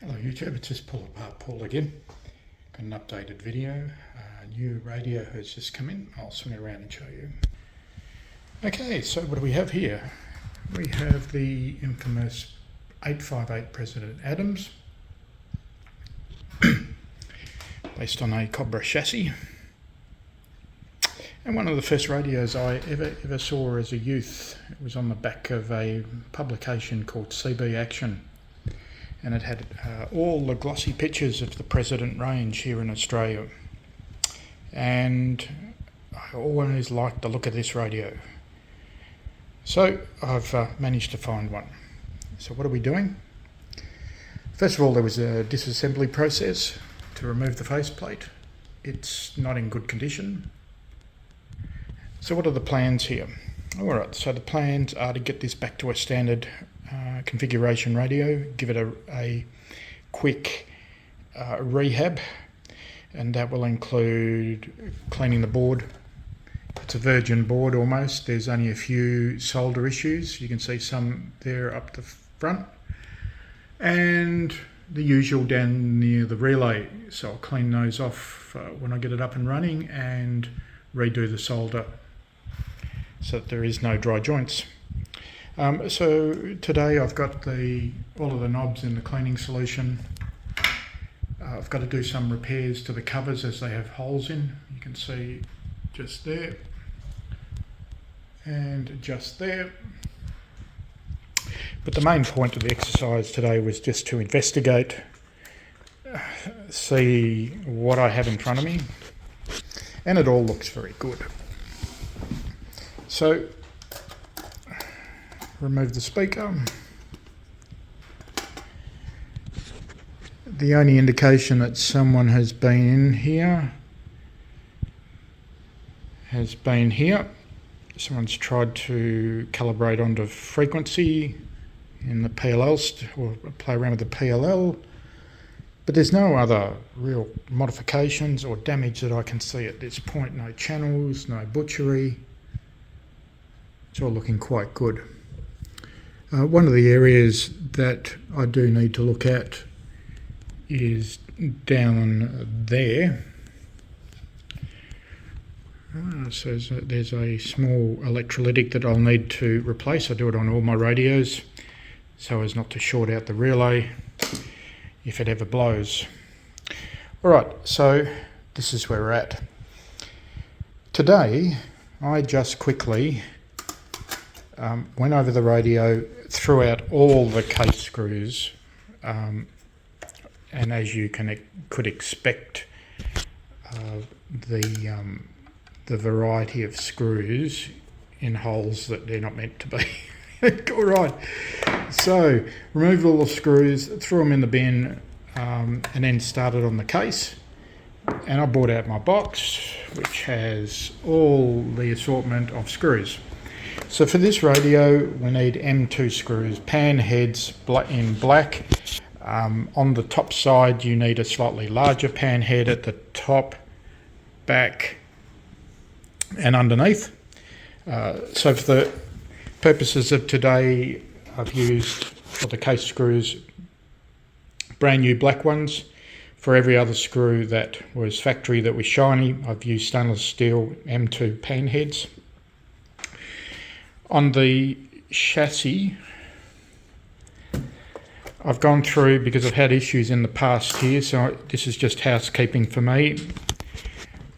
Hello YouTube, it's just Pull Apart Paul again. Got an updated video. New radio has just come in. I'll swing it around and show you. Okay, so what do we have here? We have the infamous 858 President Adams, based on a Cobra chassis. And one of the first radios I ever saw as a youth. It was on the back of a publication called CB Action. And it had all the glossy pictures of the President range here in Australia. And I always liked the look of this radio. So I've managed to find one. So what are we doing? First of all, there was a disassembly process to remove the faceplate. It's not in good condition. So what are the plans here? Alright, so the plans are to get this back to a standard configuration radio, give it a quick rehab, and that will include cleaning the board. It's a virgin board almost. There's only a few solder issues. You can see some there up the front, and the usual down near the relay. So I'll clean those off when I get it up and running and redo the solder so that there is no dry joints. So today I've got all of the knobs in the cleaning solution. I've got to do some repairs to the covers as they have holes in. You can see just there and just there. But the main point of the exercise today was just to investigate, see what I have in front of me, and it all looks very good. So remove the speaker. The only indication that someone has been in here has been here. Someone's tried to calibrate onto frequency in the PLL or play around with the PLL, but there's no other real modifications or damage that I can see at this point. No channels, no butchery. It's all looking quite good. One of the areas that I do need to look at is down there. So there's a small electrolytic that I'll need to replace. I do it on all my radios so as not to short out the relay if it ever blows. Alright, so this is where we're at. Today I just quickly went over the radio, threw out all the case screws, and as you could expect, the variety of screws in holes that they're not meant to be. All right, so removed all the screws, threw them in the bin, and then started on the case. And I brought out my box, which has all the assortment of screws. So for this radio, we need M2 screws, pan heads in black. On the top side, you need a slightly larger pan head at the top, back, and underneath. So for the purposes of today, I've used, for the case screws, brand new black ones. For every other screw that was factory that was shiny, I've used stainless steel M2 pan heads. On the chassis, I've gone through, because I've had issues in the past here, so this is just housekeeping for me.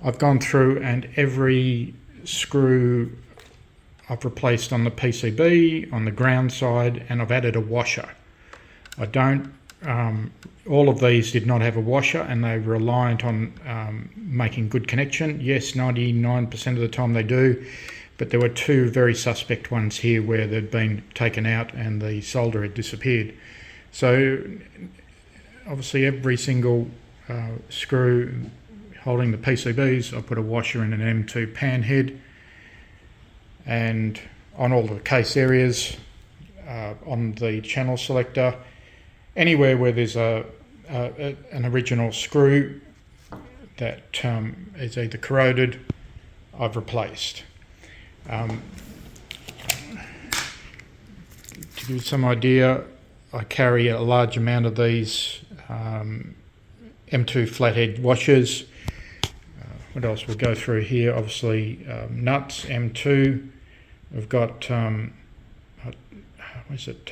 I've gone through and every screw I've replaced on the PCB, on the ground side, and I've added a washer. All of these did not have a washer, and they're reliant on making good connection. Yes, 99% of the time they do. But there were two very suspect ones here where they'd been taken out and the solder had disappeared. So obviously every single screw holding the PCBs, I put a washer in an M2 pan head, and on all the case areas, on the channel selector, anywhere where there's an original screw that is either corroded, I've replaced. To give you some idea, I carry a large amount of these M2 flathead washers. What else we'll go through here? Obviously, nuts, M2. We've got, what is it,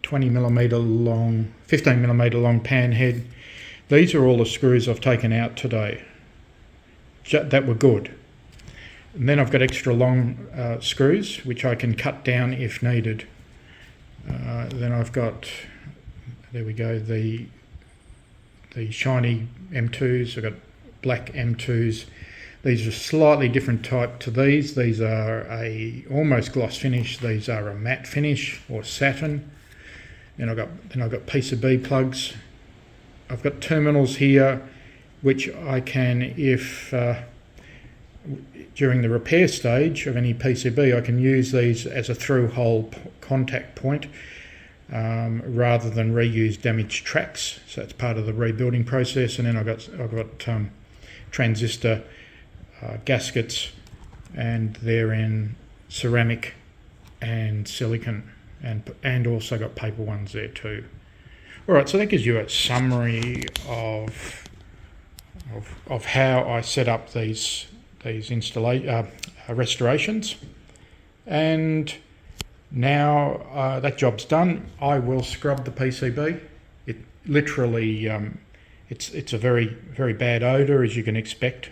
20 millimetre long, 15 millimetre long pan head. These are all the screws I've taken out today that were good. And then I've got extra long screws, which I can cut down if needed. Then I've got, there we go, the shiny M2s. I've got black M2s. These are slightly different type to these. These are a almost gloss finish. These are a matte finish or satin. And I've got PCB plugs. I've got terminals here, which I can, if during the repair stage of any PCB, I can use these as a through-hole contact point rather than reuse damaged tracks. So that's part of the rebuilding process. And then I've got transistor gaskets, and they're in ceramic and silicon, and also got paper ones there too. All right, so that gives you a summary of how I set up these restorations. And now that job's done, I will scrub the PCB. It literally, it's a very, very bad odour, as you can expect.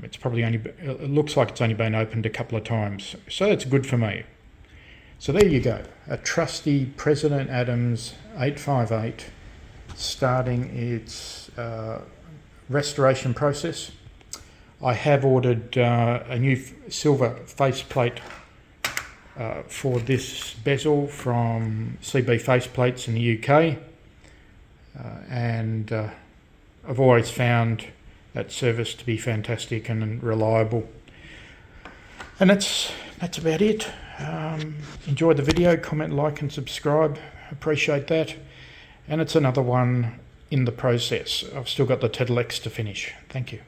It's probably it looks like it's only been opened a couple of times, so that's good for me. So there you go, a trusty President Adams 858 starting its restoration process. I have ordered a new silver faceplate for this bezel from CB Faceplates in the UK, and I've always found that service to be fantastic and reliable. And that's about it. Enjoy the video, comment, like and subscribe. Appreciate that. And it's another one in the process. I've still got the Tedalex to finish. Thank you.